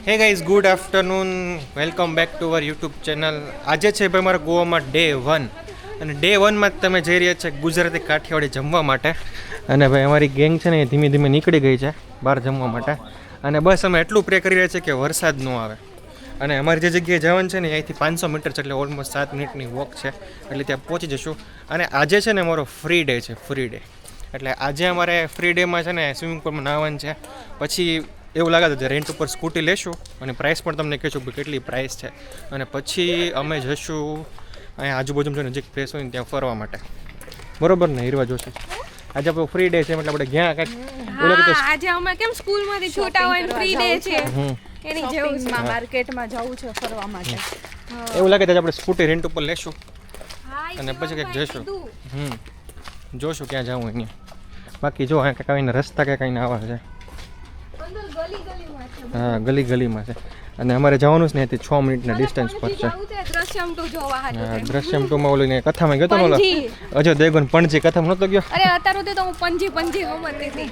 Hey guys, good afternoon, welcome back to our YouTube channel. આજે છે ભાઈ મારા ગોવામાં ડે 1 અને ડે 1માં જ તમે જઈ રહ્યા છે ગુજરાતી કાઠિયાવાડી જમવા માટે. અને ભાઈ અમારી ગેંગ છે ને એ ધીમે ધીમે નીકળી ગઈ છે બહાર જમવા માટે. અને બસ અમે એટલું પ્રે કરી રહ્યા છીએ કે વરસાદ ન આવે. અને અમારી જે જગ્યાએ જવાનું છે ને અહીંથી 500 મીટર છે, એટલે ઓલમોસ્ટ 7 મિનિટની વોક છે, એટલે ત્યાં પહોંચી જશું. અને આજે છે ને અમારો ફ્રી ડે છે, ફ્રી ડે. એટલે આજે અમારે ફ્રી ડેમાં છે ને સ્વિમિંગ પુલમાં નાહવાનું છે. પછી એવું લાગે તો રેન્ટ ઉપર સ્કૂટી લેશું અને પ્રાઇસ પણ તમને કહેશું કે કેટલી પ્રાઇસ છે. અને પછી અમે જશું અહીંયા આજુબાજુ નજીક પ્લેસ હોય ને ત્યાં ફરવા માટે. બરોબર ને હીરવા જોશું? આજે આપણો ફ્રી ડે છે એટલે આપણે ગયા કંઈક આજે અમે કેમ સ્કૂલમાંથી છૂટા હોય ફ્રી ડે છે એની જેવું માર્કેટમાં જવું છે ફરવા માટે. એવું લાગે તો આપણે સ્કૂટી રેન્ટ ઉપર લેશું અને પછી કંઈક જઈશું. જોશું ક્યાં જવું એની. બાકી જો અહીંયા કંઈક આવીને રસ્તા કંઈક આવીને આવા છે. હા, ગલી ગલીમાં છે. અને અમારે જવાનું છે ને અહીંથી 6 મિનિટના ડિસ્ટન્સ પર છે. દ્રશ્યમ 2 જોવા હાટુ. હા, દ્રશ્યમ 2 માં ઓલીને કથામાં ગયો તો ઓલો અજય દેવગન પણજી કથામાં નતો ગયો? અરે અત્યારે તો હું પંજી હમતી હતી.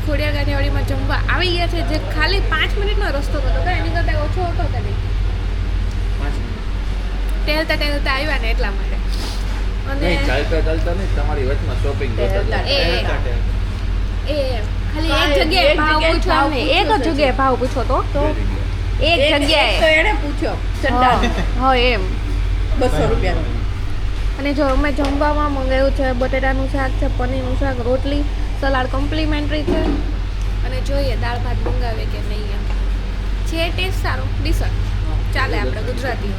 ખોડિયાર કાઠિયાવાડીમાં જમવા આવી ગયા છે, જે ખાલી 5 મિનિટનો રસ્તો હતો કે એની કરતાં ઓછો હતો કે નહીં. 5 મિનિટ ટેલતા આવ્યા ને એટલા માટે. અને ચાલતા નહીં, તમારી વચમાં શોપિંગ કરતા એ ખાલી એક જગ્યાએ ભાવ પૂછ્યો ને એક જ જગ્યાએ ભાવ પૂછ્યો તો એક જગ્યાએ તો એને પૂછ્યો ચંડા હા એમ 200 રૂપિયા. અને જો અમે જમવામાં મંગાવ્યું છે બટેટાનું શાક છે, પનીરનું શાક, રોટલી, સલાડ કોમ્પ્લિમેન્ટરી છે. અને જોઈએ દાળ ભાત મંગાવે કે નહીં. એમ છે ટેસ્ટ સારો, ડીસન્ટ ચાલે આપણે ગુજરાતી.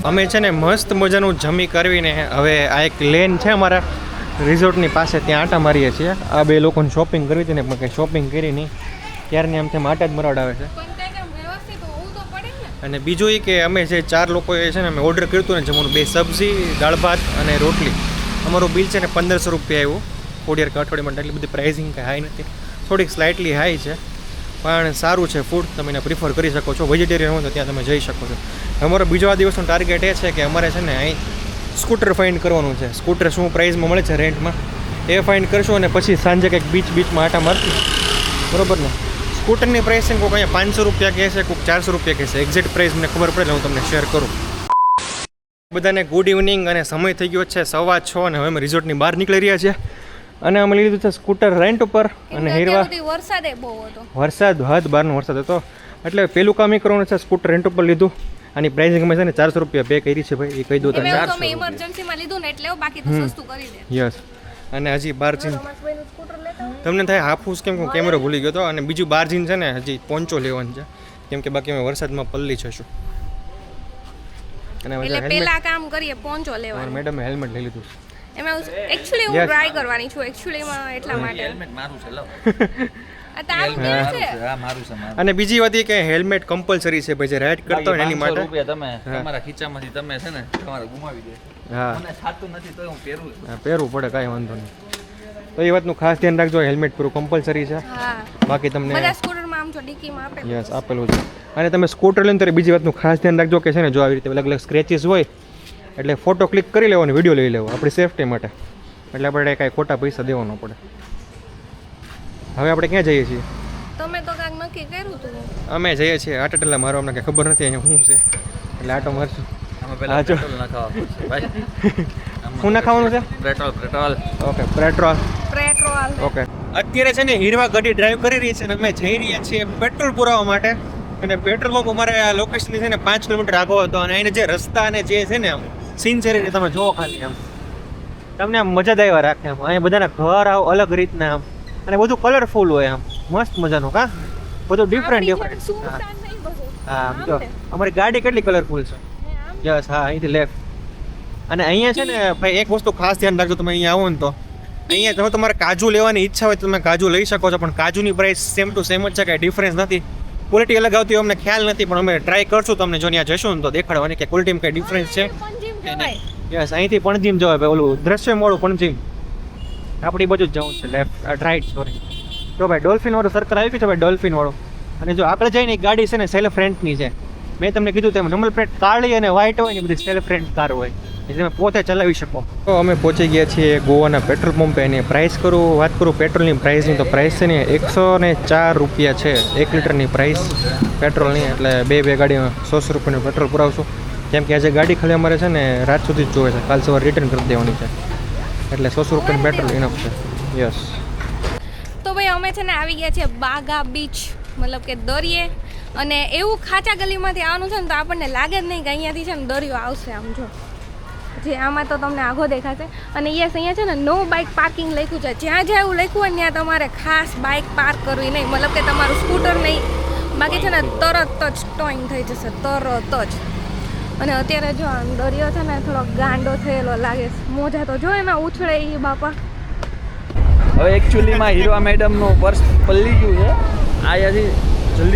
અમે છે ને મસ્ત મજાનું જમી કરવીને હવે આ એક લેન છે અમારા રિઝોર્ટની પાસે, ત્યાં આટા મારીએ છીએ. આ બે લોકોને શોપિંગ કરવી હતી ને પણ કંઈ શોપિંગ કરી નહીં, ત્યારની આમ તેમ આટા જ મરાવડાવે છે. અને બીજું એ કે અમે જે 4 લોકોએ છે ને અમે ઓર્ડર કર્યું હતું ને જમવાનું, 2 સબ્જી, દાળ ભાત અને રોટલી. અમારું બિલ છે ને 1500 રૂપિયા આવ્યું ખોડિયાર કાઠિયાવાડી માટે. એટલી બધી પ્રાઇઝિંગ કંઈ હાઈ નથી, થોડીક સ્લાઇટલી હાઈ છે, પણ સારું છે ફૂડ. તમે એને પ્રિફર કરી શકો છો. વેજીટેરિયન હોય તો ત્યાં તમે જઈ શકો છો. અમારો બીજો આ દિવસનો ટાર્ગેટ એ છે કે અમારે છે ને અહીં સ્કૂટર ફાઇન્ડ કરવાનું છે. સ્કૂટર શું પ્રાઇઝમાં મળે છે રેન્ટમાં એ ફાઇન્ડ કરશું અને પછી સાંજે કંઈક બીચમાં આટા મારશું. બરોબર ને? સ્કૂટરની પ્રાઇસ કોઈક અહીંયા 500 રૂપિયા કહે છે, કોઈક 400 રૂપિયા કહે છે. એક્ઝેક્ટ પ્રાઇસ મને ખબર પડે હું તમને શેર કરું. બધાને ગુડ ઇવનિંગ. અને સમય થઈ ગયો છે 6:15 અને હવે અમે રિઝોર્ટની બહાર નીકળી રહ્યા છીએ. અને અમે લીધું છે સ્કૂટર રેન્ટ ઉપર. અને હીરવા વરસાદે બહુ હતો, વરસાદ હદ બહારનો વરસાદ હતો, એટલે પેલું કામ એ કરવાનું છે. સ્કૂટર રેન્ટ ઉપર લીધું અને પ્રાઇસિંગ અમે છે ને 400 રૂપિયા પે કરી છે ભાઈ, એ કહી દો તમે. અમે ઇમરજન્સીમાં લીધું ને એટલે બાકી તો સસ્તું કરી દે. યસ. અને હજી બહાર જઈને તમને થાય હાફૂસ કેમ કે કેમેરો ભૂલી ગયો હતો. અને બીજું બહાર જઈને છે ને હજી પોન્ચો લેવાનું છે, કેમ કે બાકી અમે વરસાદમાં પલ્લી જશું. અને એટલે પેલા કામ કરીએ પોન્ચો લેવાનું. મેડમે હેલ્મેટ લઈ લીધું છે. એમાં એક્ચ્યુઅલી હું ટ્રાય કરવાની છું એક્ચ્યુઅલીમાં એટલા માટે. હેલ્મેટ મારું છે, લો. આ તારું કેવું છે? હા, મારું છે, મારું. અને બીજી વાત એ કે હેલ્મેટ કમ્પલસરી છે ભાઈ, જે રાઈડ કરતો હોય ને એની માટે. 500 રૂપિયા તમે તમારા ખીચામાંથી તમે છે ને તમારે ગુમાવી દે. હા, મને થાતું નથી તો હું પહેરું છું. હા, પહેરવું પડે, કાંઈ વાંધો નહીં. તો એ વાતનું ખાસ ધ્યાન રાખજો, હેલ્મેટ પૂરું કમ્પલસરી છે. હા, બાકી તમને બધા સ્કૂટરમાં આમ જો ડિક્કીમાં આપેલું. યસ, આપેલું છે. અને તમે સ્કૂટર લઈને ત્યારે બીજી વાતનું ખાસ ધ્યાન રાખજો કે છે ને જો આવી રીતે અલગ અલગ સ્ક્રેચીસ હોય એટલે ફોટો ક્લિક કરી લેવો અને વિડીયો લઈ લેવો આપણી સેફટી માટે, એટલે આપણે કાંઈ ખોટા પૈસા દેવા ન પડે. હવે આપણે ક્યાં જઈએ છીએ? તમે તો કાંઈક નક્કી કર્યું હતું. અમે જઈએ છીએ આટાટલા મારવા. અમને કંઈ ખબર નથી અહીંયા શું છે, એટલે આટો મારશું. આમાં પહેલા પેટ્રોલ નાખવા પડશે ભાઈ. શું નાખવાનું છે? Petrol. Okay, petrol. Petrol. Okay. અત્યારે છે ને હીરવા ગાડી ડ્રાઈવ કરી રહી છે અને અમે જઈ રહ્યા છીએ પેટ્રોલ પુરાવવા માટે. અને પેટ્રોલ પંપ અમારે આ લોકેશનથી છે ને 5 કિલોમીટર આગળ હતો. અને એને જે રસ્તા અને જે છે ને આમ સિન્સિયરિટી તમે જોવો ખાલી આમ તમને આમ મજા જ આવ્યા રાખે. આમ અહીંયા બધાના ઘર આવ અલગ રીતના આમ, અને બધું કલરફુલ હોય આમ, મસ્ત મજાનું. કા બધું ડિફરન્ટ. હા, જો અમારી ગાડી કેટલી કલરફુલ છે. યસ, હા, અહીંથી લેફ્ટ. અને અહીંયા છે ને ભાઈ એક વસ્તુ ખાસ ધ્યાન રાખજો, તમે અહીંયા આવો ને તો અહીંયા જો તમારે કાજુ લેવાની ઈચ્છા હોય તો તમે કાજુ લઈ શકો છો, પણ કાજુની પ્રાઇસ સેમ ટુ સેમ જ છે, કાંઈ ડિફરન્સ નથી. ક્વોલિટી અલગ આવતી હોય અમને ખ્યાલ નથી, પણ અમે ટ્રાય કરશું તમને જો ત્યાં જશું ને તો દેખાડવાની કે ક્વોલિટીમાં કંઈ ડિફરન્સ છે જવાય. યસ અહીંથી પણજીમ જવાય ભાઈ, ઓલું દ્રશ્યમવાળું પણજીમ આપણી બાજુ જ જવું છે, લેફ્ટ રાઈટ સોરી. જો ભાઈ ડોલ્ફિન વાળું સર્કલ આવી ગયું છે ભાઈ, ડોલ્ફિન વાળું. અને જો આગળ જઈને એક ગાડી છે ને સેલ્ફ રેન્ટની છે. મેં તમને કીધું તેમ નંબર પ્લેટ કાળી અને વ્હાઇટ હોય ને બધી સેલ્ફ રેન્ટ કાર હોય, એ તમે પોતે ચલાવી શકો. તો અમે પહોંચી ગયા છીએ ગોવાના પેટ્રોલ પંપે. એની પ્રાઇસ વાત કરું પેટ્રોલની પ્રાઇસની, તો પ્રાઇસ છે ને 104 રૂપિયા છે 1 લીટરની પ્રાઇસ પેટ્રોલની. એટલે બે ગાડીમાં 100 રૂપિયાનું પેટ્રોલ પુરાવશું, કેમ કે આજે ગાડી ખાલી અમારે છે ને રાત સુધી જ જોવે છે, કાલ સવારે રિટર્ન કરી દેવાની છે. એટલે 100 રૂપિયાનું પેટ્રોલ ઇનફ છે. યસ. તો ભાઈ અમે છે ને આવી ગયા છીએ બાગા બીચ, મતલબ કે દરિયે. અને એવું ખાચા ગલીમાંથી આવવાનું છે ને તો આપણને લાગે જ નહીં કે અહીંયાથી છે ને દરિયો આવશે. આમ જો જે આમાં તો તમને આઘો દેખાશે. અને યસ, અહીંયા છે ને નો બાઇક પાર્કિંગ લખ્યું છે. જ્યાં જ્યાં એવું લખ્યું હોય ત્યાં તમારે ખાસ બાઇક પાર્ક કરવી નહીં, મતલબ કે તમારું સ્કૂટર નહીં, બાકી છે ને તરત જ ટોઈંગ થઈ જશે, તરત જ. અને અત્યારે જો આમ દરિયો છે ને થોડો ગાંડો થયેલો લાગે છે. મોજા તો જો એના ઉછળે એ બાપા. હવે એકચ્યુઅલીમાં હીરા મેડમનું પર્સ પલ્લી ગયું છે. અહીંયાથી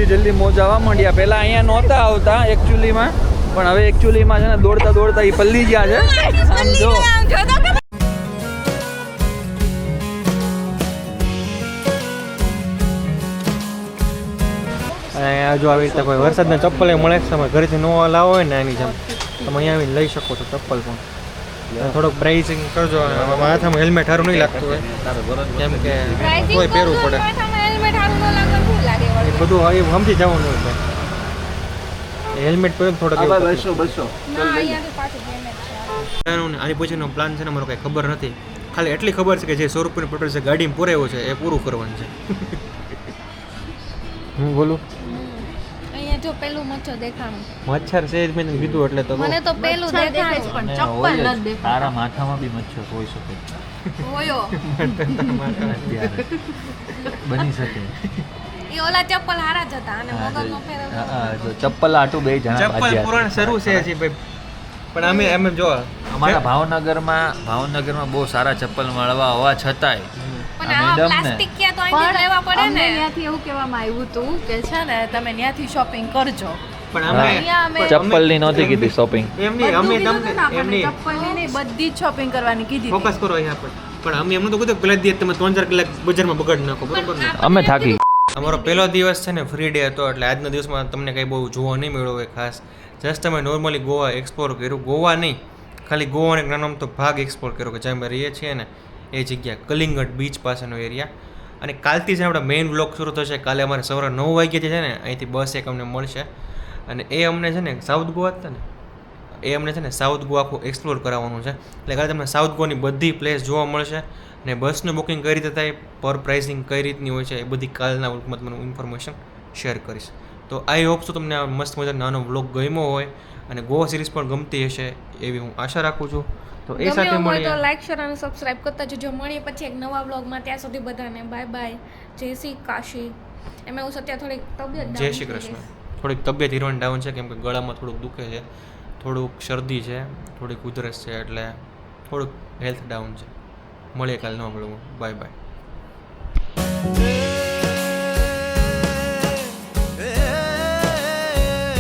જલ્દી મોજા આવવા માંડ્યા. પહેલાં અહીંયા નહોતા આવતા એકચ્યુઅલીમાં, પણ હવે એકચ્યુઅલીમાં છે ને દોડતા એ પલ્લી ગયા છે. આમ જો અને જો આવી રીતે કોઈ વરસાદના ચપ્પલ મળે છે, તમે ઘરેથી ન લાવો હોય ને એની જેમ તમે અહીંયા આવીને લઈ શકો છો ચપ્પલ પણ. થોડોક પ્રાઇસિંગ કરજો. માથામાં હેલ્મેટ સારું નહીં લાગતું હોય, કેમ કે કોઈ પહેરવું પડે, એ બધું હવે સમજી જવાનું હોય. હેલ્મેટ પહેરું થોડોક આની પછીનો પ્લાન છે ને મારો કંઈ ખબર નથી. ખાલી એટલી ખબર છે કે જે 100 રૂપિયાનું પેટ્રોલ છે ગાડીમાં પુરાવ્યો છે એ પૂરું કરવાનું છે. હું બોલું અહીંયા જો પેલું મચ્છર દેખાણું, મચ્છર છે જ મેં તને કીધું એટલે તો મને તો પેલું દેખાણું પણ ચપ્પલ ન દેખાય. તારા માથામાં બી મચ્છર હોઈ શકે, હોયો. અત્યારે બની શકે. એ ઓલા ચપ્પલ હારા જ હતા અને મગજનો ફેરવ. જો ચપ્પલ આટું બે જણા ચપ્પલ ભાગ્યા પુરાણ શરૂ છે હજી ભાઈ, પણ અમે જો અમારા ભાવનગરમાં બહુ સારા ચપ્પલ મળવા હોવા છતાંય પણ આવા પ્લાસ્ટિક ક્યાં તો અહીંથી લેવા પડે અમને ને. ત્યાંથી એવું કહેવામાં આવ્યું હતું કે છે ને તમે ત્યાંથી શોપિંગ કરજો. પણ અહીંયા અમે ચપ્પલની નહોતી કીધી શોપિંગ. એમની અમે બધું કીધું ને આપણને, એમની ચપ્પલની નહીં, બધી જ શોપિંગ કરવાની કીધી હતી. ફોકસ કરો અહીંયા પર. પણ અમે એમનું તો કીધું પેલા દિવસ તમે 3-4 કલાક બજારમાં બગાડી નાખો, બરોબર ને? અમે થાકી અમારો પહેલો દિવસ છે ને ફ્રી ડે હતો, એટલે આજના દિવસમાં તમને કંઈ બહુ જોવા નહીં મળ્યો હોય ખાસ. જસ્ટ અમે નોર્મલી ગોવા એક્સપ્લોર કર્યું. ગોવા નહીં, ખાલી ગોવાનો એક નાનો તો ભાગ એક્સપ્લોર કર્યો કે જ્યાં અમે રહીએ છીએ ને એ જગ્યા, કલિંગટ બીચ પાસેનો એરિયા. અને કાલથી છે આપણા મેઇન વ્લોગ શરૂ થશે. કાલે અમારે સવારે 9 વાગ્યાથી છે ને અહીંથી બસ એક અમને મળશે, અને એ અમને છે ને સાઉથ ગોવા હતા ને એ અમને છે ને સાઉથ ગોવા આખું એક્સપ્લોર કરાવવાનું છે. એટલે કાલે તમને સાઉથ ગોવાની બધી પ્લેસ જોવા મળશે. અને બસનું બુકિંગ કઈ રીતે થાય, પર પ્રાઇસિંગ કઈ રીતની હોય છે, એ બધી કાલના વ્લોગમાં તમને ઇન્ફોર્મેશન શેર કરીશ. તો આઈ હોપ તો તમને આ મસ્ત મજાનો નાનો વ્લોગ ગમ્યો હોય અને ગોવા સિરીઝ પણ ગમતી હશે એવી હું આશા રાખું છું. તો એ સાથે ગમ્યો હોય તો મળીએ. લાઈક, શેર અને સબસ્ક્રાઇબ કરતા જજો. મળીએ પછી એક નવા વ્લોગમાં. ત્યાં સુધી બધાને બાય બાય. જય શ્રી કાશી. એમાં હું સત્યા થોડીક તબિયત down જય શ્રી થઈ કૃષ્ણ. ગઈ. થોડીક તબિયત હિરોઈન ડાઉન છે, કેમ કે ગળામાં થોડુંક દુખે છે, થોડુંક શરદી છે, થોડીક ઉધરસ છે, એટલે થોડુંક હેલ્થ ડાઉન છે. મળીએ કાલે નવા વ્લોગમાં. Bye bye.